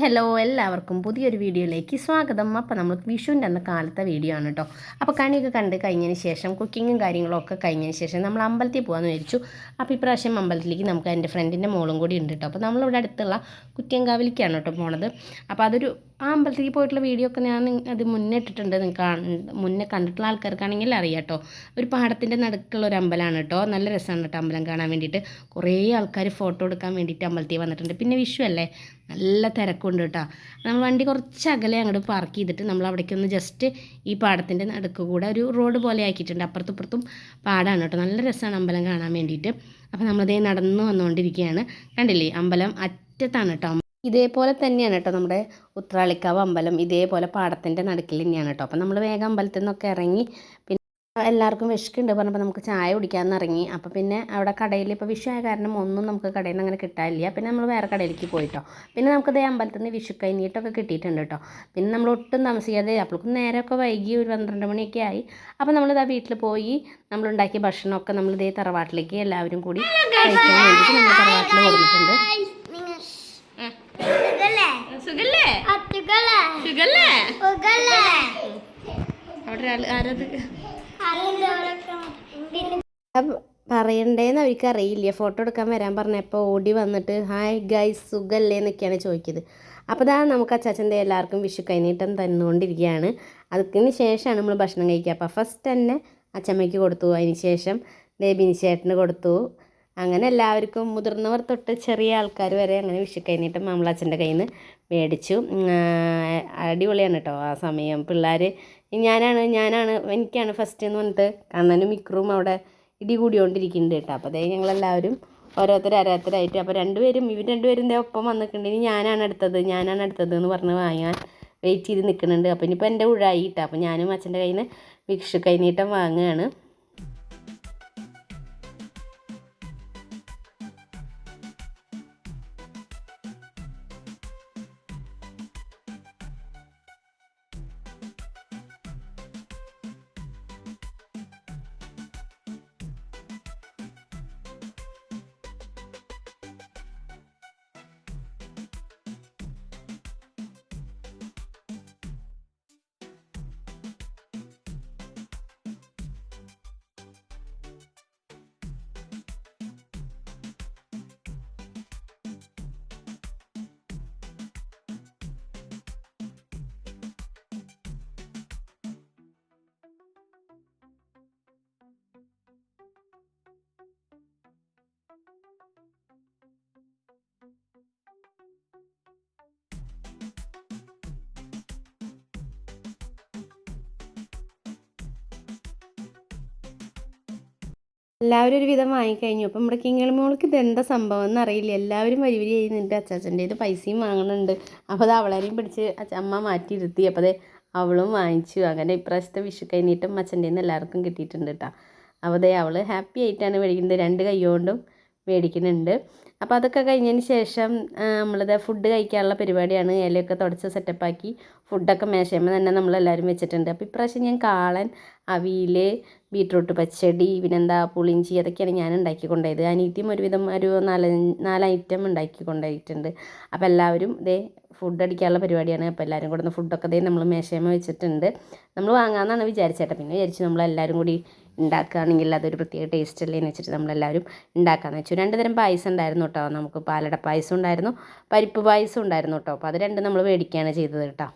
Hello എല്ലാവർക്കും പുതിയൊരു വീഡിയോയിലേക്ക് സ്വാഗതം. അപ്പോൾ നമ്മൾ വിഷുവിൻ്റെ അന്ന് കാലത്തെ വീഡിയോ ആണ് കേട്ടോ. അപ്പോൾ കണിയൊക്കെ കണ്ട് കഴിഞ്ഞതിന് ശേഷം കുക്കിങ്ങും കാര്യങ്ങളൊക്കെ കഴിഞ്ഞതിന് ശേഷം നമ്മൾ അമ്പലത്തിൽ പോകാമെന്ന് വിചാരിച്ചു. അപ്പോൾ ഇപ്രാവശ്യം അമ്പലത്തിലേക്ക് നമുക്ക് എൻ്റെ ഫ്രണ്ടിൻ്റെ മോളും കൂടി ഉണ്ട് കേട്ടോ. അപ്പോൾ നമ്മളിവിടെ അടുത്തുള്ള കുറ്റിയങ്കാവിലേക്കാണ് കേട്ടോ പോണത്. അപ്പോൾ അതൊരു ആ അമ്പലത്തിലേക്ക് പോയിട്ടുള്ള വീഡിയോ ഒക്കെ ഞാൻ അത് മുന്നേ ഇട്ടിട്ടുണ്ട്. മുന്നേ കണ്ടിട്ടുള്ള ആൾക്കാർക്കാണെങ്കിൽ അറിയാം കേട്ടോ. ഒരു പാടത്തിൻ്റെ നടുക്കുള്ള ഒരു അമ്പലമാണ് കേട്ടോ. നല്ല രസമാണ് കേട്ടോ അമ്പലം കാണാൻ വേണ്ടിയിട്ട്. കുറേ ആൾക്കാർ ഫോട്ടോ എടുക്കാൻ വേണ്ടിയിട്ട് അമ്പലത്തിൽ വന്നിട്ടുണ്ട്. പിന്നെ വിഷു അല്ലേ, നല്ല തിരക്കുണ്ട് കേട്ടോ. നമ്മൾ വണ്ടി കുറച്ച് അകലെ അങ്ങോട്ട് പാർക്ക് ചെയ്തിട്ട് നമ്മൾ അവിടേക്കൊന്ന് ജസ്റ്റ് ഈ പാടത്തിൻ്റെ നടുക്ക് കൂടെ ഒരു റോഡ് പോലെ ആക്കിയിട്ടുണ്ട്. അപ്പുറത്തും പാടാണ് കേട്ടോ. നല്ല രസമാണ് അമ്പലം കാണാൻ വേണ്ടിയിട്ട്. അപ്പോൾ നമ്മളതേ നടന്നു വന്നുകൊണ്ടിരിക്കുകയാണ്. കണ്ടില്ലേ, അമ്പലം അറ്റത്താണ് കേട്ടോ. ഇതേപോലെ തന്നെയാണ് കേട്ടോ നമ്മുടെ ഉത്രാളിക്കാവ് അമ്പലം. ഇതേപോലെ പാടത്തിൻ്റെ നടുക്കിൽ തന്നെയാണ് കേട്ടോ. അപ്പോൾ നമ്മൾ വേഗം അമ്പലത്തിൽ നിന്നൊക്കെ ഇറങ്ങി പിന്നെ എല്ലാവർക്കും വിശക്കുണ്ട് പറഞ്ഞപ്പോൾ നമുക്ക് ചായ കുടിക്കാമെന്ന് ഇറങ്ങി. അപ്പോൾ പിന്നെ അവിടെ കടയിൽ ഇപ്പോൾ വിഷു ആയ കാരണം ഒന്നും നമുക്ക് കടയിൽ നിന്ന് അങ്ങനെ കിട്ടാനില്ല. പിന്നെ നമ്മൾ വേറെ കടയിലേക്ക് പോയിട്ടോ. പിന്നെ നമുക്കതേ അമ്പലത്തിൽ നിന്ന് വിഷു കൈനീട്ടൊക്കെ കിട്ടിയിട്ടുണ്ട് കേട്ടോ. പിന്നെ നമ്മൾ ഒട്ടും താമസിക്കാതെ അപ്പോഴേക്കും നേരമൊക്കെ വൈകി ഒരു 12 മണിയൊക്കെ ആയി. അപ്പോൾ നമ്മളിതാ വീട്ടിൽ പോയി നമ്മളുണ്ടാക്കിയ ഭക്ഷണമൊക്കെ നമ്മളിതേ തറവാട്ടിലേക്ക് എല്ലാവരും കൂടി കഴിക്കാൻ വേണ്ടിയിട്ട് നമ്മൾ തറവാട്ടിൽ കൊടുത്തിട്ടുണ്ട്. പറയണ്ടേന്ന് അവർക്ക് അറിയില്ല. ഫോട്ടോ എടുക്കാൻ വരാൻ പറഞ്ഞപ്പോൾ ഓടി വന്നിട്ട് ഹായ് ഗൈസ് സുഖല്ലേ എന്നൊക്കെയാണ് ചോദിച്ചത്. അപ്പോൾ ഇതാ നമുക്ക് അച്ചാച്ചൻ്റെ എല്ലാവർക്കും വിഷു കൈനീട്ടം തന്നുകൊണ്ടിരിക്കുകയാണ്. അതിന് ശേഷമാണ് നമ്മൾ ഭക്ഷണം കഴിക്കുക. അപ്പോൾ ഫസ്റ്റ് തന്നെ അച്ചമ്മയ്ക്ക് കൊടുത്തു, അതിന് ശേഷം ബേബിനി ചേട്ടന് കൊടുത്തു. അങ്ങനെ എല്ലാവർക്കും മുതിർന്നവർ തൊട്ട് ചെറിയ ആൾക്കാർ വരെ അങ്ങനെ വിഷു കൈനീട്ടം നമ്മളച്ഛൻ്റെ കയ്യിൽ നിന്ന് മേടിച്ചു. അടിപൊളിയാണ് കേട്ടോ ആ സമയം. പിള്ളേർ എനിക്കാണ് ഫസ്റ്റ് എന്ന് പറഞ്ഞിട്ട് കണ്ണനും മിക്രും അവിടെ ഇടി കൂടിക്കൊണ്ടിരിക്കുന്നുണ്ട് കേട്ടോ. അപ്പോൾ അതേ ഞങ്ങളെല്ലാവരും ഓരോരുത്തരായിട്ട് അപ്പോൾ ഇവർ രണ്ടുപേരും ഒപ്പം വന്നിട്ടുണ്ട്. ഇനി ഞാനാണ് അടുത്തത് എന്ന് പറഞ്ഞ് വാങ്ങാൻ വെയിറ്റ് ചെയ്ത് നിൽക്കുന്നുണ്ട്. അപ്പോൾ ഇനിയിപ്പോൾ എൻ്റെ ഉഴായി കേട്ടോ. അപ്പോൾ ഞാനും അച്ഛൻ്റെ കയ്യിൽ നിന്ന് വിഷു കൈനീട്ടം വാങ്ങുകയാണ്. എല്ലാവരും ഒരു വിധം വാങ്ങിക്കഴിഞ്ഞു. അപ്പം നമ്മുടെ കിങ്ങിളിമോൾക്ക് ഇതെന്താ സംഭവം എന്നറിയില്ല. എല്ലാവരും വരി ചെയ്യുന്നുണ്ട്. അച്ചാച്ചൻ്റെ പൈസയും വാങ്ങുന്നുണ്ട്. അപ്പോൾ അത് അവളെയും പിടിച്ച് അമ്മ മാറ്റിയിരുത്തി. അപ്പോൾ അത് അവളും വാങ്ങിച്ചു. അങ്ങനെ ഇപ്രാവശ്യത്തെ വിഷു കൈനീട്ടം അച്ഛൻ്റെ നിന്ന് എല്ലാവർക്കും കിട്ടിയിട്ടുണ്ട് കേട്ടോ. അപ്പോൾ അതേ അവൾ ഹാപ്പി ആയിട്ടാണ് മേടിക്കുന്നത്. 2 കൈ കൊണ്ടും മേടിക്കുന്നുണ്ട്. അപ്പോൾ അതൊക്കെ കഴിഞ്ഞതിന് ശേഷം നമ്മളിത് ഫുഡ് കഴിക്കാനുള്ള പരിപാടിയാണ്. ഇലയൊക്കെ തുടച്ച് സെറ്റപ്പാക്കി ഫുഡൊക്കെ മേശയുമ്പോൾ തന്നെ നമ്മളെല്ലാവരും വെച്ചിട്ടുണ്ട്. അപ്പോൾ ഇപ്രാവശ്യം ഞാൻ കാളൻ, അവിയൽ, ബീട്രൂട്ട് പച്ചടി, പിന്നെന്താ പുളിഞ്ചി, അതൊക്കെയാണ് ഞാൻ ഉണ്ടാക്കി കൊണ്ടുപോയത്. അനീത്തിയും ഒരുവിധം ഒരു 4 ഐറ്റം ഉണ്ടാക്കി കൊണ്ടുപോയിട്ടുണ്ട്. അപ്പോൾ എല്ലാവരും ഇതേ ഫുഡ് അടിക്കാനുള്ള പരിപാടിയാണ്. അപ്പോൾ എല്ലാവരും കൂടെ ഫുഡൊക്കെ ഇതേ നമ്മൾ മേശയമ്മ വെച്ചിട്ടുണ്ട്. നമ്മൾ വാങ്ങാമെന്നാണ് വിചാരിച്ചേട്ടാ. പിന്നെ വിചാരിച്ചു നമ്മളെല്ലാവരും കൂടി ഉണ്ടാക്കുകയാണെങ്കിൽ അതൊരു പ്രത്യേക ടേസ്റ്റ് അല്ലേ എന്ന് വെച്ചിട്ട് നമ്മളെല്ലാവരും ഉണ്ടാക്കാമെന്ന് വെച്ചു. 2 തരം പായസം ഉണ്ടായിരുന്നു കേട്ടോ. നമുക്ക് പാലട പായസം ഉണ്ടായിരുന്നു, പരിപ്പ് പായസം ഉണ്ടായിരുന്നു കേട്ടോ. അപ്പോൾ അത് 2 നമ്മൾ മേടിക്കുകയാണ് ചെയ്തത് കേട്ടോ.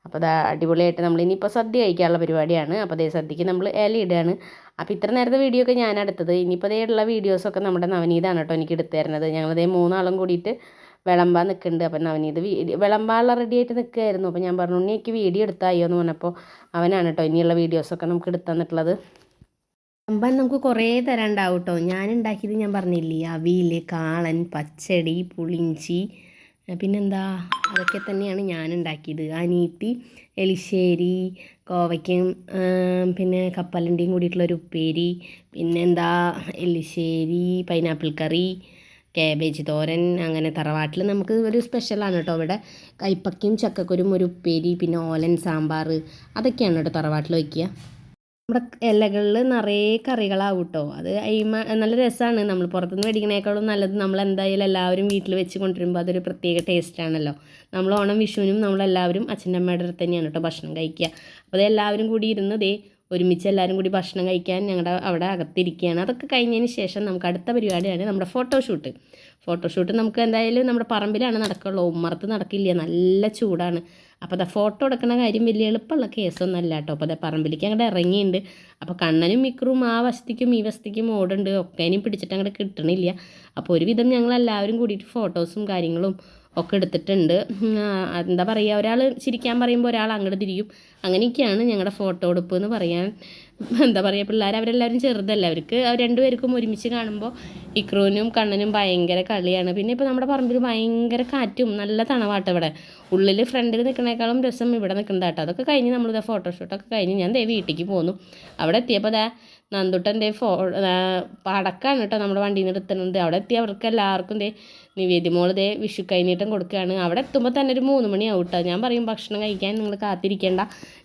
അപ്പോൾ അത് അടിപൊളിയായിട്ട് നമ്മൾ ഇനിയിപ്പോൾ സദ്യ കഴിക്കാനുള്ള പരിപാടിയാണ്. അപ്പോൾ അതേ സദ്യക്ക് നമ്മൾ ഇല ഇടുകയാണ്. അപ്പോൾ ഇത്ര നേരത്തെ വീഡിയോ ഒക്കെ ഞാൻ എടുത്തത്. ഇനിയിപ്പോൾ അതേ ഉള്ള വീഡിയോസൊക്കെ നമ്മുടെ നവനീതാണ് കേട്ടോ എനിക്ക് എടുത്തു തരുന്നത്. ഞങ്ങളതേ 3 ആളും കൂടിയിട്ട് വിളമ്പാൻ നിൽക്കുന്നുണ്ട്. അപ്പം നവനീത് വിളമ്പാനുള്ള റെഡി ആയിട്ട് നിൽക്കുകയായിരുന്നു. അപ്പോൾ ഞാൻ പറഞ്ഞു ഉണ്ണിക്ക് വീഡിയോ എടുത്തായോ എന്ന് പറഞ്ഞപ്പോൾ അവനാണ് കേട്ടോ ഇനിയുള്ള വീഡിയോസൊക്കെ നമുക്ക് എടുത്തു തന്നിട്ടുള്ളത്. വിളമ്പാൻ നമുക്ക് കുറേ തരം ഉണ്ടാവും കേട്ടോ. ഞാൻ ഉണ്ടാക്കിയത് ഞാൻ പറഞ്ഞില്ലേ, അവിയൽ, കാളൻ, പച്ചടി, പുളിഞ്ചി, പിന്നെന്താ അതൊക്കെ തന്നെയാണ് ഞാൻ ഉണ്ടാക്കിയത്. അനീത്തി എലിശ്ശേരി, കോവയ്ക്കും പിന്നെ കപ്പലണ്ടിയും കൂടിയിട്ടുള്ളൊരു ഉപ്പേരി, പിന്നെന്താ എലിശ്ശേരി, പൈനാപ്പിൾ കറി, കാബേജ് തോരൻ. അങ്ങനെ തറവാട്ടിൽ നമുക്ക് ഒരു സ്പെഷ്യലാണ് കേട്ടോ. ഇവിടെ കൈപ്പക്കയും ചക്കക്കുരും ഒരു ഉപ്പേരി, പിന്നെ ഓലൻ സാമ്പാർ, അതൊക്കെയാണ് കേട്ടോ തറവാട്ടിൽ വയ്ക്കുക. നമ്മുടെ ഇലകളിൽ നിറയെ കറികളാവും കേട്ടോ. അത് നല്ല രസമാണ്. നമ്മൾ പുറത്തുനിന്ന് മേടിക്കണേക്കാളും നല്ലത് നമ്മൾ എന്തായാലും എല്ലാവരും വീട്ടിൽ വെച്ച് കൊണ്ടുവരുമ്പോൾ അതൊരു പ്രത്യേക ടേസ്റ്റാണല്ലോ. നമ്മൾ ഓണം വിഷുവിനും നമ്മളെല്ലാവരും അച്ഛൻ്റെ അമ്മയുടെ അടുത്ത് തന്നെയാണ് കേട്ടോ ഭക്ഷണം കഴിക്കുക. അപ്പോൾ അത് എല്ലാവരും കൂടി ഇരുന്ന് ഒരുമിച്ച് എല്ലാവരും കൂടി ഭക്ഷണം കഴിക്കാൻ ഞങ്ങളുടെ അവിടെ അകത്തിരിക്കുകയാണ്. അതൊക്കെ കഴിഞ്ഞതിന് ശേഷം നമുക്ക് അടുത്ത പരിപാടിയാണ് നമ്മുടെ ഫോട്ടോഷൂട്ട് നമുക്ക് എന്തായാലും നമ്മുടെ പറമ്പിലാണ് നടക്കുള്ളൂ, ഉമ്മറത്ത് നടക്കില്ല, നല്ല ചൂടാണ്. അപ്പോൾ അതാ ഫോട്ടോ എടുക്കുന്ന കാര്യം വലിയ എളുപ്പമുള്ള കേസൊന്നും അല്ല കേട്ടോ. അപ്പോൾ അതാ പറമ്പിലേക്ക് അങ്ങോട്ട് ഇറങ്ങിയിട്ടുണ്ട്. അപ്പോൾ കണ്ണനും മിക്രും ആ വശത്തേക്കും ഈ വശത്തേക്കും ഓടുണ്ട്, ഒക്കെ ഇനിയും പിടിച്ചിട്ട് അങ്ങോട്ട് കിട്ടണില്ല. അപ്പോൾ ഒരുവിധം ഞങ്ങളെല്ലാവരും കൂടിയിട്ട് ഫോട്ടോസും കാര്യങ്ങളും ഒക്കെ എടുത്തിട്ടുണ്ട്. എന്താ പറയുക, ഒരാൾ ചിരിക്കാൻ പറയുമ്പോൾ ഒരാൾ അങ്ങോട്ട് തിരിയും. അങ്ങനെയൊക്കെയാണ് ഞങ്ങളുടെ ഫോട്ടോ എടുപ്പ് എന്ന് പറയാൻ. എന്താ പറയുക, പിള്ളേർ അവരെല്ലാവരും ചെറുതല്ല, അവർക്ക് രണ്ടുപേർക്കും ഒരുമിച്ച് കാണുമ്പോൾ ഇക്രൂനും കണ്ണനും ഭയങ്കര കളിയാണ്. പിന്നെ ഇപ്പോൾ നമ്മുടെ പറമ്പിൽ ഭയങ്കര കാറ്റും നല്ല തണവാട്ടം. ഇവിടെ ഉള്ളിൽ ഫ്രണ്ടിൽ നിൽക്കണേക്കാളും രസം ഇവിടെ നിൽക്കുന്നതാട്ടോ. അതൊക്കെ കഴിഞ്ഞ് നമ്മളിത് ഫോട്ടോഷൂട്ടൊക്കെ കഴിഞ്ഞ് ഞാൻ വീട്ടിലേക്ക് പോന്നു. അവിടെ എത്തിയപ്പോൾ നന്ദുട്ടൻ്റെ പടക്കാണ് കേട്ടോ നമ്മുടെ വണ്ടിയിൽ നിന്ന് എടുത്തുന്നത്. അവിടെ എത്തി അവർക്ക് എല്ലാവർക്കും നിവേദ്യമോൾ വിഷു കൈനീട്ടം കൊടുക്കുകയാണ്. അവിടെ എത്തുമ്പോൾ തന്നെ ഒരു 3 മണിയാവും കേട്ടോ. ഞാൻ പറയും ഭക്ഷണം കഴിക്കാൻ നിങ്ങൾ കാത്തിരിക്കേണ്ട,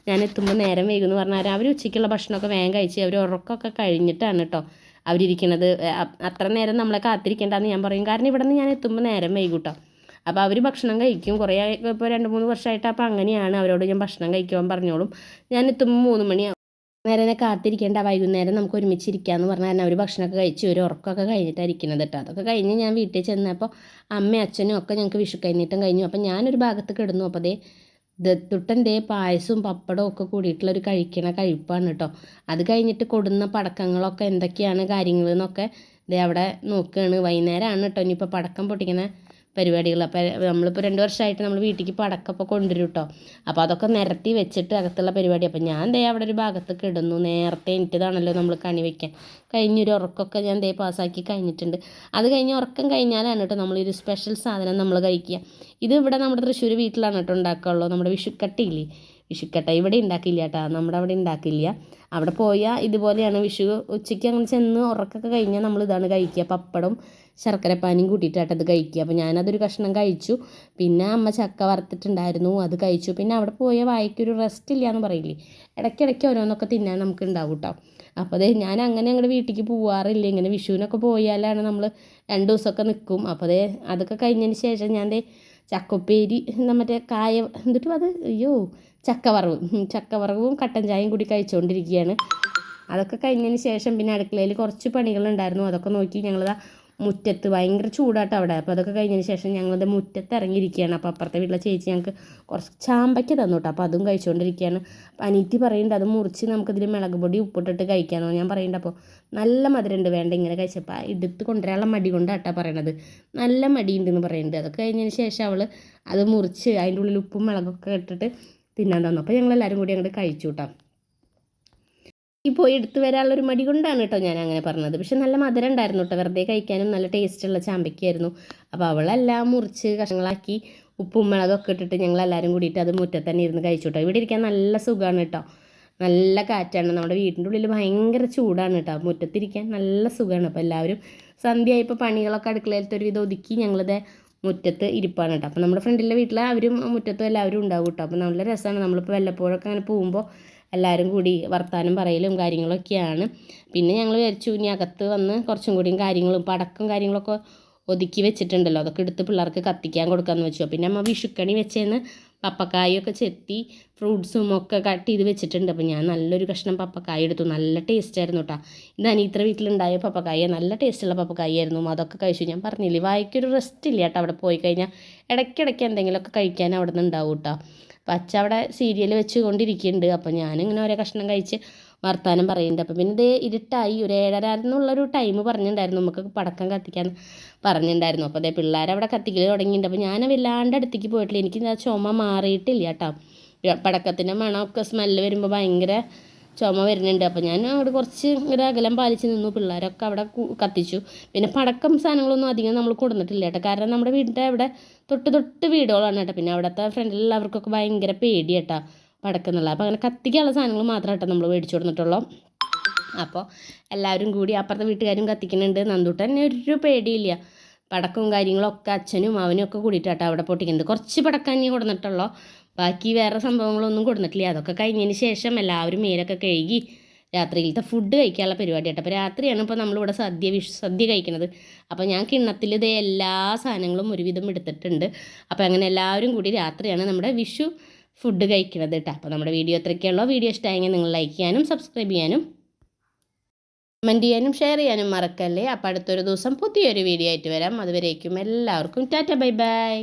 ഞാൻ എത്തുമ്പോൾ നേരം വൈകുമെന്ന് പറഞ്ഞാൽ അവർ ഉച്ചയ്ക്കുള്ള ഭക്ഷണമൊക്കെ വേഗം കഴിച്ച് അവർ ഉറക്കമൊക്കെ കഴിഞ്ഞിട്ടാണ് കേട്ടോ അവരിയ്ക്കണത്. അത്ര നേരം നമ്മളെ കാത്തിരിക്കേണ്ടെന്ന് ഞാൻ പറയും. കാരണം ഇവിടെ നിന്ന് ഞാൻ എത്തുമ്പോൾ നേരം വൈകും കേട്ടോ. അപ്പോൾ അവർ ഭക്ഷണം കഴിക്കും. കുറേ ഇപ്പോൾ 2-3 വർഷമായിട്ട് അപ്പോൾ അങ്ങനെയാണ്. അവരോട് ഞാൻ ഭക്ഷണം കഴിക്കുവാൻ പറഞ്ഞോളും. ഞാൻ എത്തുമ്പോൾ 3 മണിയാവും. നേരം കാത്തിരിക്കേണ്ട, വൈകുന്നേരം നമുക്ക് ഒരുമിച്ചിരിക്കാമെന്ന് പറഞ്ഞാൽ തന്നെ അവർ ഭക്ഷണമൊക്കെ കഴിച്ച് ഒരു ഉറക്കമൊക്കെ കഴിഞ്ഞിട്ടാണ് ഇരിക്കുന്നത് കേട്ടോ. അതൊക്കെ കഴിഞ്ഞ് ഞാൻ വീട്ടിൽ ചെന്നപ്പോൾ അമ്മയും അച്ഛനും ഒക്കെ ഞങ്ങൾക്ക് വിഷു കൈനീട്ടം കഴിഞ്ഞു. അപ്പോൾ ഞാനൊരു ഭാഗത്ത് കിടന്നു. അപ്പോൾ ദത്തുട്ടൻ്റെ പായസവും പപ്പടവും ഒക്കെ കൂടിയിട്ടുള്ളൊരു കഴിപ്പാണ് കേട്ടോ. അത് കഴിഞ്ഞിട്ട് കൊടുന്ന പടക്കങ്ങളൊക്കെ എന്തൊക്കെയാണ് കാര്യങ്ങൾ എന്നൊക്കെ അവിടെ നോക്കുകയാണ്. വൈകുന്നേരമാണ് കേട്ടോ ഇനിയിപ്പോൾ പടക്കം പൊട്ടിക്കുന്ന പരിപാടികൾ. അപ്പോൾ നമ്മളിപ്പോൾ 2 വർഷമായിട്ട് നമ്മൾ വീട്ടിലേക്ക് പടക്കമൊക്കെ കൊണ്ടുവരും കേട്ടോ. അപ്പോൾ അതൊക്കെ നിരത്തി വെച്ചിട്ട് അകത്തുള്ള പരിപാടി. അപ്പോൾ ഞാൻ അവിടെ ഒരു ഭാഗത്ത് കിടന്നു. നേരത്തെ എനിക്കതാണല്ലോ നമ്മൾ കണി വയ്ക്കാൻ. കഴിഞ്ഞൊരു ഉറക്കമൊക്കെ ഞാൻ പാസ്സാക്കി കഴിഞ്ഞിട്ടുണ്ട്. അത് കഴിഞ്ഞ് ഉറക്കം കഴിഞ്ഞാലാണ് കേട്ടോ നമ്മളൊരു സ്പെഷ്യൽ സാധനം നമ്മൾ കഴിക്കുക. ഇത് ഇവിടെ നമ്മുടെ തൃശ്ശൂർ വീട്ടിലാണ് കേട്ടോ ഉണ്ടാക്കുകയുള്ളൂ. നമ്മുടെ വിഷുക്കട്ടയില്ലേ, വിഷുക്കട്ട ഇവിടെ ഉണ്ടാക്കില്ല കേട്ടോ, നമ്മുടെ അവിടെ ഉണ്ടാക്കില്ല. അവിടെ പോയാൽ ഇതുപോലെയാണ് വിഷു ഉച്ചയ്ക്ക് അങ്ങനെ ചെന്ന് ഉറക്കമൊക്കെ കഴിഞ്ഞാൽ നമ്മൾ ഇതാണ് കഴിക്കുക. പപ്പടം ശർക്കരപ്പാനിയും കൂട്ടിയിട്ടാട്ടത് കഴിക്കുക. അപ്പോൾ ഞാനതൊരു കഷ്ണം കഴിച്ചു. പിന്നെ അമ്മ ചക്ക വറുത്തിട്ടുണ്ടായിരുന്നു, അത് കഴിച്ചു. പിന്നെ അവിടെ പോയ വായിക്കൊരു റെസ്റ്റ് ഇല്ല എന്ന് പറയില്ലേ, ഇടയ്ക്കിടയ്ക്ക് ഓരോന്നൊക്കെ തിന്നാൻ നമുക്ക് ഉണ്ടാവും കേട്ടോ. അപ്പോൾ ഞാൻ അങ്ങനെ ഞങ്ങളുടെ വീട്ടിലേക്ക് പോവാറില്ല. ഇങ്ങനെ വിഷുവിനൊക്കെ പോയാലാണ് നമ്മൾ 2 ദിവസമൊക്കെ നിൽക്കും. അപ്പോൾ അതൊക്കെ കഴിഞ്ഞതിന് ശേഷം ഞാൻ ചക്കപ്പേരി മറ്റേ എന്നിട്ടും അത് ചക്കവറവും കട്ടൻ ചായയും കൂടി കഴിച്ചുകൊണ്ടിരിക്കുകയാണ്. അതൊക്കെ കഴിഞ്ഞതിന് ശേഷം പിന്നെ അടുക്കളയിൽ കുറച്ച് പണികളുണ്ടായിരുന്നു. അതൊക്കെ നോക്കി ഞങ്ങളിതാ മുറ്റത്ത് ഭയങ്കര ചൂടാട്ടോ അവിടെ. അപ്പോൾ അതൊക്കെ കഴിഞ്ഞതിന് ശേഷം ഞങ്ങളത് മുറ്റത്ത് ഇറങ്ങിയിരിക്കുകയാണ്. അപ്പോൾ അപ്പുറത്തെ വീട്ടിലെ ചേച്ചി ഞങ്ങൾക്ക് കുറച്ച് ചാമ്പയ്ക്ക് തന്നു കേട്ടോ. അപ്പോൾ അതും കഴിച്ചുകൊണ്ടിരിക്കുകയാണ്. അപ്പോൾ അനീറ്റി പറയുന്നുണ്ട് അത് മുറിച്ച് നമുക്കിതിൽ മുളക് പൊടി ഉപ്പിട്ടിട്ട് കഴിക്കാമെന്നോ. ഞാൻ പറയുന്നുണ്ട് അപ്പോൾ നല്ല മധുരമുണ്ട്, വേണ്ട ഇങ്ങനെ കഴിച്ചപ്പോൾ എടുത്ത് കൊണ്ടുവരാനുള്ള മടി കൊണ്ടാട്ടാ പറയണത്. നല്ല മടിയുണ്ടെന്ന് പറയുന്നുണ്ട്. അതൊക്കെ കഴിഞ്ഞതിന് ശേഷം അവൾ അത് മുറിച്ച് അതിൻ്റെ ഉള്ളിൽ ഉപ്പും മുളകൊക്കെ ഇട്ടിട്ട് തിന്നാൻ തന്നു. അപ്പോൾ ഞങ്ങളെല്ലാവരും കൂടി അങ്ങോട്ട് കഴിച്ചു കേട്ടോ. പോയി എടുത്തു വരാനുള്ളൊരു മടി കൊണ്ടാണ് കേട്ടോ ഞാൻ അങ്ങനെ പറഞ്ഞത്. പക്ഷെ നല്ല മധുരം ഉണ്ടായിരുന്നു കേട്ടോ, വെറുതെ കഴിക്കാനും നല്ല ടേസ്റ്റുള്ള ചാമ്പയ്ക്കായിരുന്നു. അപ്പോൾ അവളെല്ലാം മുറിച്ച് കഷ്ണങ്ങളാക്കി ഉപ്പും മുളകൊക്കെ ഇട്ടിട്ട് ഞങ്ങളെല്ലാവരും കൂടിയിട്ട് അത് മുറ്റത്ത് തന്നെ ഇരുന്ന് കഴിച്ചു കേട്ടോ. ഇവിടെ ഇരിക്കാൻ നല്ല സുഖമാണ് കേട്ടോ, നല്ല കാറ്റാണ്. നമ്മുടെ വീടിൻ്റെ ഉള്ളിൽ ഭയങ്കര ചൂടാണ് കേട്ടോ, മുറ്റത്തിരിക്കാൻ നല്ല സുഖമാണ്. അപ്പോൾ എല്ലാവരും സന്ധ്യയായപ്പോൾ പണികളൊക്കെ അടുക്കളയിലത്തെ ഒരു ഇത് ഒതുക്കി ഞങ്ങളിത് മുറ്റത്ത് ഇരിപ്പാണ് കേട്ടോ. അപ്പോൾ നമ്മുടെ ഫ്രണ്ടിലെ വീട്ടിൽ അവരും മുറ്റത്തും എല്ലാവരും ഉണ്ടാവും കേട്ടോ. അപ്പോൾ നല്ല രസമാണ്. നമ്മളിപ്പോൾ വല്ലപ്പോഴൊക്കെ അങ്ങനെ പോകുമ്പോൾ എല്ലാവരും കൂടി വർത്താനം പറയലും കാര്യങ്ങളൊക്കെയാണ്. പിന്നെ ഞങ്ങൾ വിചാരിച്ചു ഇനി അകത്ത് വന്ന് കുറച്ചും കൂടിയും കാര്യങ്ങളും പടക്കം കാര്യങ്ങളൊക്കെ ഒതുക്കി വെച്ചിട്ടുണ്ടല്ലോ, അതൊക്കെ എടുത്ത് പിള്ളേർക്ക് കത്തിക്കാൻ കൊടുക്കാമെന്ന് വെച്ചു. പിന്നെ അമ്മ വിഷുക്കണി വെച്ചേന്ന് പപ്പക്കായൊക്കെ ചെത്തി ഫ്രൂട്ട്സും ഒക്കെ കട്ട് ചെയ്ത് വെച്ചിട്ടുണ്ട്. അപ്പോൾ ഞാൻ നല്ലൊരു കഷ്ണം പപ്പക്കായ എടുത്തു, നല്ല ടേസ്റ്റ് ആയിരുന്നു കേട്ടോ. ഇത് അനീത്ര വീട്ടിലുണ്ടായ പപ്പക്കായ, നല്ല ടേസ്റ്റുള്ള പപ്പക്കായ ആയിരുന്നു. അതൊക്കെ കഴിച്ചു. ഞാൻ പറഞ്ഞില്ലേ വായിക്കൊരു റെസ്റ്റ് ഇല്ല കേട്ടോ അവിടെ പോയി കഴിഞ്ഞാൽ. ഇടയ്ക്കിടയ്ക്ക് എന്തെങ്കിലുമൊക്കെ കഴിക്കാൻ അവിടെ നിന്ന് ഉണ്ടാവും കേട്ടോ. അപ്പം അച്ഛ അവിടെ സീരിയൽ വെച്ച് കൊണ്ടിരിക്കുന്നുണ്ട്. അപ്പോൾ ഞാനിങ്ങനെ ഓരോ കഷ്ണം കഴിച്ച് വർത്താനം പറയുന്നുണ്ട്. അപ്പോൾ പിന്നെ ഇരുട്ടായി, ഒരു 7:30 എന്നുള്ളൊരു ടൈം പറഞ്ഞിട്ടുണ്ടായിരുന്നു നമുക്ക് പടക്കം കത്തിക്കാൻ പറഞ്ഞിട്ടുണ്ടായിരുന്നു. അപ്പോൾ പിള്ളേരവിടെ കത്തിക്കൽ തുടങ്ങിയിട്ടുണ്ട്. അപ്പോൾ ഞാൻ വല്ലാണ്ട് അടുത്തേക്ക് പോയിട്ടില്ല, എനിക്ക് ചുമ മാറിയിട്ടില്ല കേട്ടോ. പടക്കത്തിൻ്റെ മണമൊക്കെ സ്മെല്ല് വരുമ്പോൾ ഭയങ്കര ചുമ വരുന്നുണ്ട്. അപ്പോൾ ഞാൻ അവിടെ കുറച്ച് ഒരു അകലം പാലിച്ച് നിന്നു. പിള്ളേരൊക്കെ അവിടെ കത്തിച്ചു. പിന്നെ പടക്കം സാധനങ്ങളൊന്നും അധികം നമ്മൾ കൊടുത്തിട്ടില്ല കേട്ടോ, കാരണം നമ്മുടെ വീടിൻ്റെ അവിടെ തൊട്ട് വീടുകളാണ് കേട്ടോ. പിന്നെ അവിടുത്തെ ഫ്രണ്ടിലുള്ളവർക്കൊക്കെ ഭയങ്കര പേടി കേട്ടോ പടക്കം എന്നുള്ള. അപ്പോൾ അങ്ങനെ കത്തിക്കാനുള്ള സാധനങ്ങൾ മാത്രം കേട്ടോ നമ്മൾ മേടിച്ചു കൊടുത്തിട്ടുള്ളൂ. അപ്പോൾ എല്ലാവരും കൂടി അപ്പുറത്തെ വീട്ടുകാരും കത്തിക്കുന്നുണ്ട്. നന്ദൂട്ടൻ ഒരു പേടിയില്ല, പടക്കവും കാര്യങ്ങളൊക്കെ അച്ഛനും അവനും ഒക്കെ കൂടിയിട്ടാട്ടോ അവിടെ പൊട്ടിക്കുന്നുണ്ട്. കുറച്ച് പടക്കം തന്നെ കൊടുത്തിട്ടുള്ളൂ, ബാക്കി വേറെ സംഭവങ്ങളൊന്നും കൊടുത്തിട്ടില്ല. അതൊക്കെ കഴിഞ്ഞതിന് ശേഷം എല്ലാവരും മേലൊക്കെ കഴുകി രാത്രിയിലത്തെ ഫുഡ് കഴിക്കാനുള്ള പരിപാടി കേട്ടോ. അപ്പോൾ രാത്രിയാണ് ഇപ്പോൾ നമ്മളിവിടെ സദ്യ കഴിക്കുന്നത്. അപ്പോൾ ഞാൻ കിണ്ണത്തിൽ ഇതേ എല്ലാ സാധനങ്ങളും ഒരുവിധം എടുത്തിട്ടുണ്ട്. അപ്പോൾ അങ്ങനെ എല്ലാവരും കൂടി രാത്രിയാണ് നമ്മുടെ വിഷു ഫുഡ് കഴിക്കുന്നത് കേട്ടോ. അപ്പോൾ നമ്മുടെ വീഡിയോ എത്രയൊക്കെയുള്ളൂ. വീഡിയോ ഇഷ്ടമായെങ്കിൽ നിങ്ങൾ ലൈക്ക് ചെയ്യാനും സബ്സ്ക്രൈബ് ചെയ്യാനും കമൻറ്റ് ചെയ്യാനും ഷെയർ ചെയ്യാനും മറക്കല്ലേ. അപ്പോൾ അടുത്തൊരു ദിവസം പുതിയൊരു വീഡിയോ ആയിട്ട് വരാം. അതുവരേക്കും എല്ലാവർക്കും ടാറ്റ ബൈ ബൈ.